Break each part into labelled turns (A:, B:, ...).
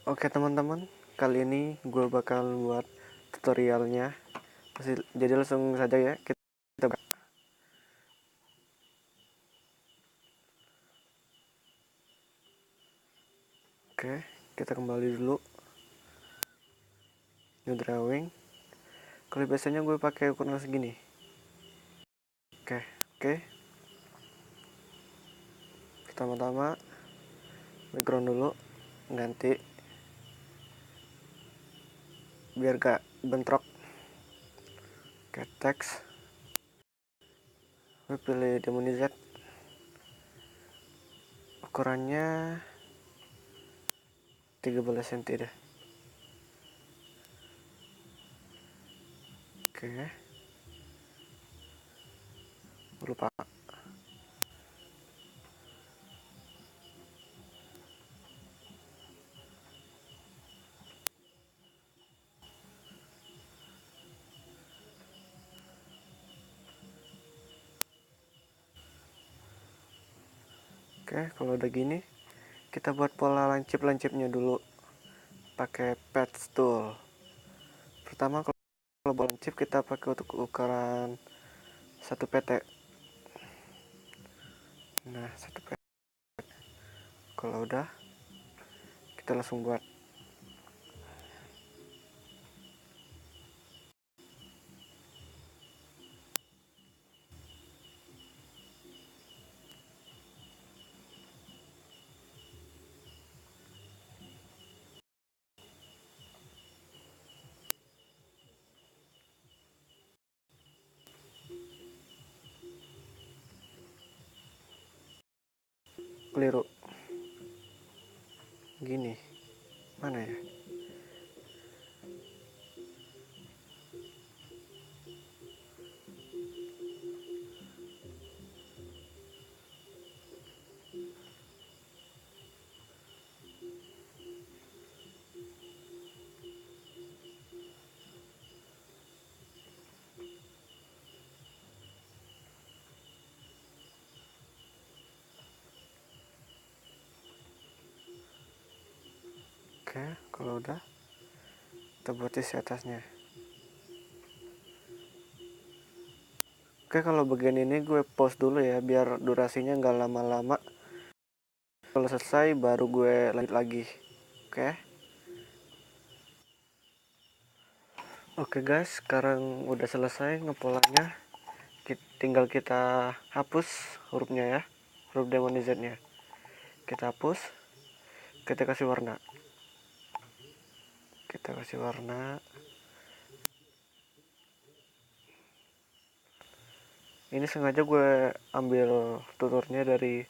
A: Oke teman-teman, kali ini gue bakal buat tutorialnya. Jadi langsung saja ya kita buka. Oke, kita kembali dulu new drawing. Kalau biasanya gue pakai ukuran segini. Oke. Pertama-tama background dulu, ganti biar gak bentrok. Oke, teks. Gue pilih Demoniz. Ukurannya 13 cm deh. Oke. Lupa. Oke, kalau udah gini, kita buat pola lancip-lancipnya dulu pakai patch tool. Pertama kalau buat lancip kita pakai untuk ukuran 1 pt. Nah, 1 pt. Kalau udah, kita langsung buat. Keliru. Gini. Mana ya? Oke, kalau udah, kita buat isi atasnya. Oke, kalau bagian ini gue pause dulu ya, biar durasinya nggak lama-lama. Kalau selesai, baru gue lanjut lagi. Oke. Oke guys, sekarang udah selesai ngepolanya. Tinggal kita hapus hurufnya ya, huruf Demoniz-nya. Kita hapus, kita kasih warna. Ini sengaja gue ambil tuturnya dari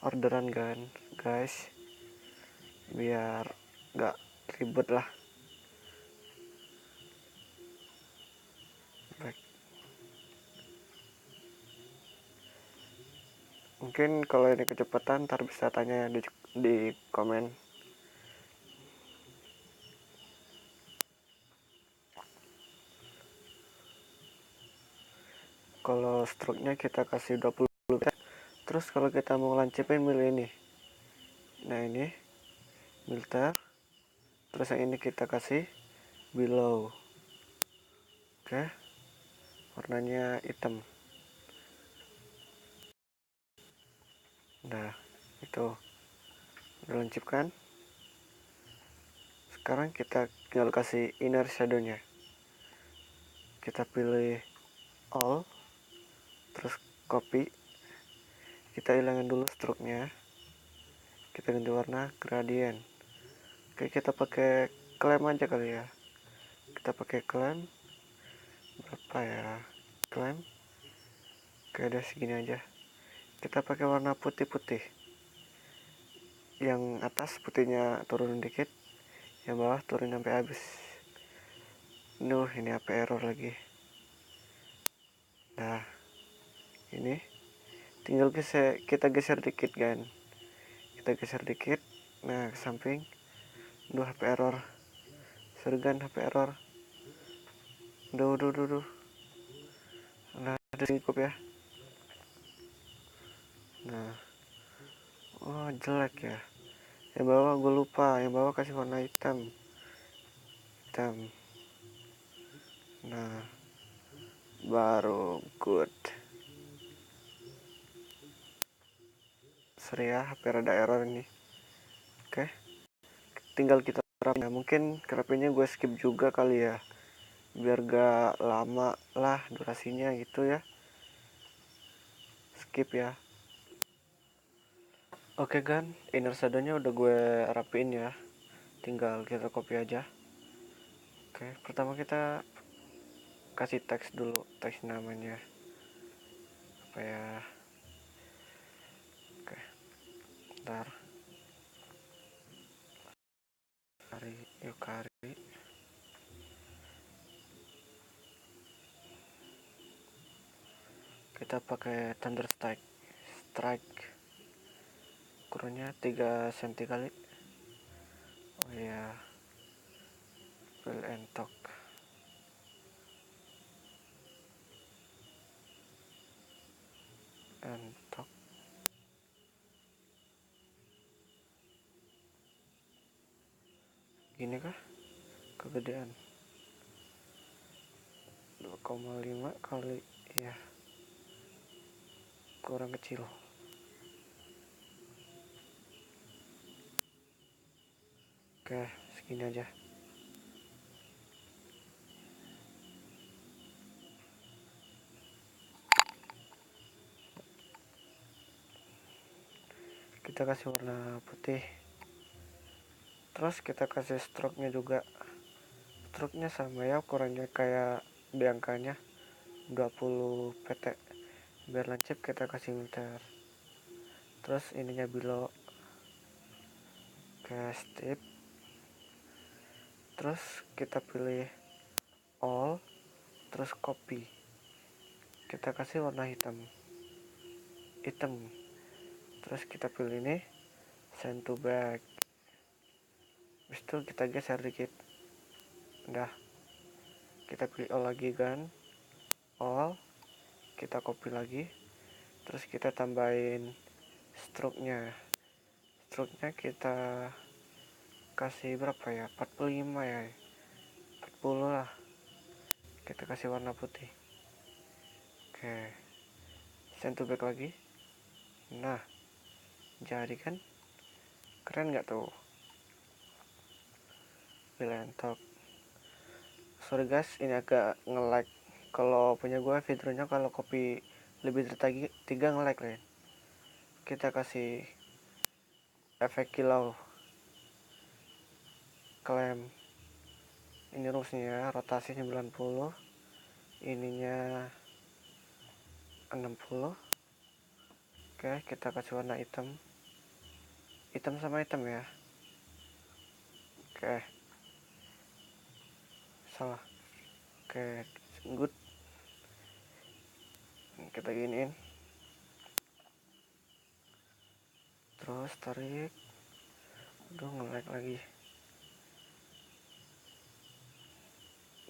A: orderan kan guys, biar gak ribet lah. Baik. Mungkin kalau ini kecepatan ntar bisa tanya di komen. Kalau stroke-nya kita kasih 20. Terus kalau kita mau lancipin milih ini. Nah ini filter. Terus yang ini kita kasih below. Oke. Warnanya hitam. Nah, itu udah lancipkan. Sekarang kita tinggal kasih inner shadow-nya. Kita pilih all, terus copy. Kita hilangin dulu stroke-nya. Kita ganti warna gradient. Oke, kita pakai klaim aja kali ya. Kita pakai klaim berapa ya? Klaim. Oke, udah segini aja. Kita pakai warna putih-putih. Yang atas putihnya turun dikit, yang bawah turun sampai habis. Ini apa error lagi. Nah, ini tinggal kita geser dikit kan. Kita geser dikit. Nah, ke samping. HP error. Sergan HP error. Duh. Nah, ada cukup ya. Nah, oh jelek ya. Yang bawah gue lupa, yang bawah kasih warna hitam. Nah, baru good. Sorry ya, HP rada error ini. Oke, tinggal kita rapiin. Nah, mungkin kerapinya gue skip juga kali ya, biar gak lama lah durasinya gitu ya. Skip ya. Oke kan, inner shadownya udah gue rapiin ya, tinggal kita copy aja. Oke, pertama kita kasih teks dulu, teks namanya apa ya. Oke, ntar Yukari kita pakai thunder strike ukurannya 3 cm kali. Oh ya, fill and talk. Gini kah? Kegedean 2,5 kali ya, kurang kecil. Oke, segini aja. Kita kasih warna putih, terus kita kasih stroke nya juga. Stroke nya sama ya, ukurannya kayak di angkanya 20 pt. Biar lancip kita kasih meter. Terus ininya below ke strip. Terus kita pilih all, terus copy. Kita kasih warna hitam. Terus kita pilih ini send to back. Habis itu kita geser dikit. Udah, kita pilih all lagi kan, all, kita copy lagi, terus kita tambahin stroke nya kita kasih berapa ya, 45 ya, 40 lah. Kita kasih warna putih. Oke, send to back lagi. Nah, jadi kan keren nggak tuh? Talk. Sorry guys, ini agak nge-lag. Kalau punya gue fiturnya kalau copy lebih dari 3 nge-lag ya. Kita kasih efek kilau, klaim. Ini rumusnya, rotasi 90, ininya 60. Oke, kita kasih warna hitam sama hitam ya. Oke, salah. Oke, good. Kita giniin, terus tarik. Aduh, nge-lag lagi.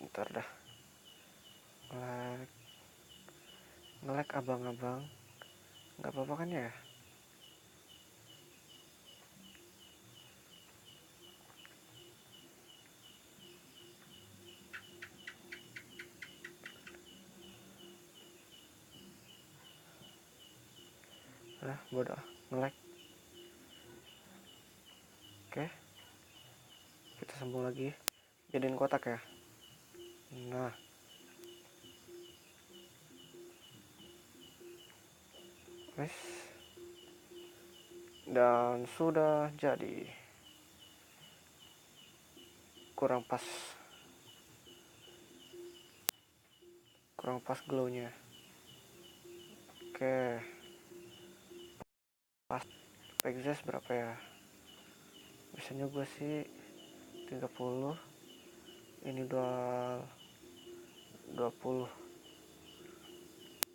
A: Ntar dah. Nge-lag abang-abang. Nggak apa-apa kan ya? Nah, bodoh, nge-lag. Oke, kita sambung lagi, jadiin kotak ya. Nah, wes, dan sudah jadi. Kurang pas glownya. Oke, pas. Exhaust berapa ya? Biasanya gue sih 30, ini 20.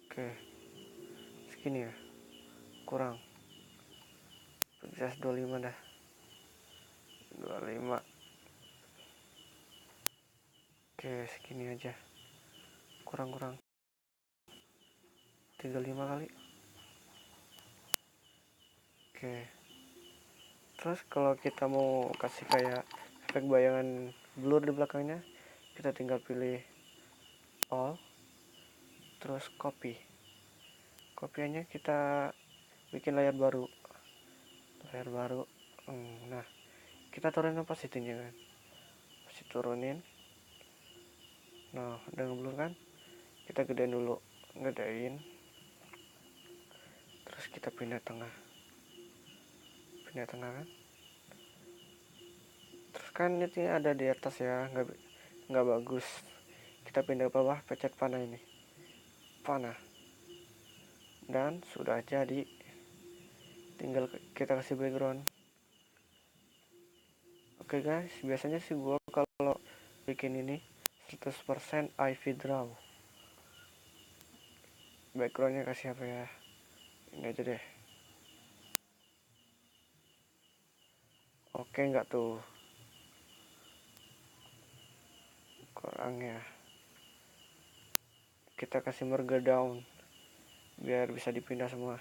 A: Oke, segini ya, kurang. Exhaust 25 dah, 25. Oke, segini aja, kurang 35 kali. Oke, Terus kalau kita mau kasih kayak efek bayangan blur di belakangnya, kita tinggal pilih all, terus copy. Kopiannya kita bikin layar baru. Nah, kita turunin opacity-nya kan. Masih turunin. Nah, udah ngeblur kan? Kita gedein dulu, gedein. Terus kita pindah tengah kan. Terus kan ini ada di atas ya, nggak bagus. Kita pindah ke bawah, pencet panah ini, panah, dan sudah jadi. Tinggal kita kasih background. Oke guys, biasanya sih gua kalau bikin ini 100% Ivy Draw. Backgroundnya kasih apa ya? Ini aja deh. Oke nggak tuh? Kurang ya. Kita kasih merge down biar bisa dipindah semua.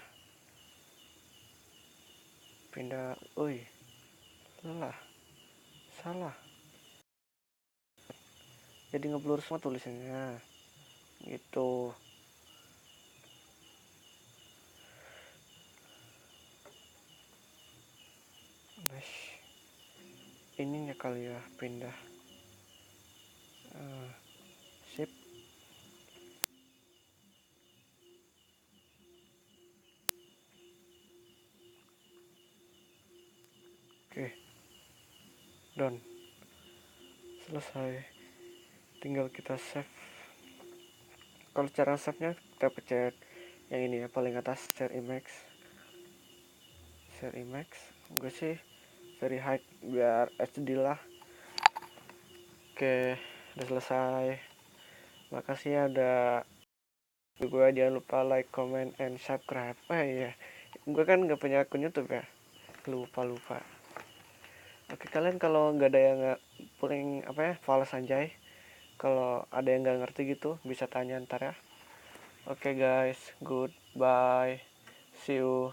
A: Pindah, salah. Jadi ngeblur semua tulisannya. Gitu. Nice. Ininya kali ya pindah. Sip. Oke. Done. Selesai. Tinggal kita save. Kalau cara save-nya kita pencet yang ini ya, paling atas, share image. Gue sih very high biar HD lah. Oke, udah selesai. Makasih ya udah. Gue jangan lupa like, comment, and subscribe. Iya, gue kan nggak punya akun YouTube ya, lupa. Oke, kalian kalau nggak ada yang paling apa ya, falas anjay, kalau ada yang nggak ngerti gitu bisa tanya ntar ya. Oke guys, goodbye, see you.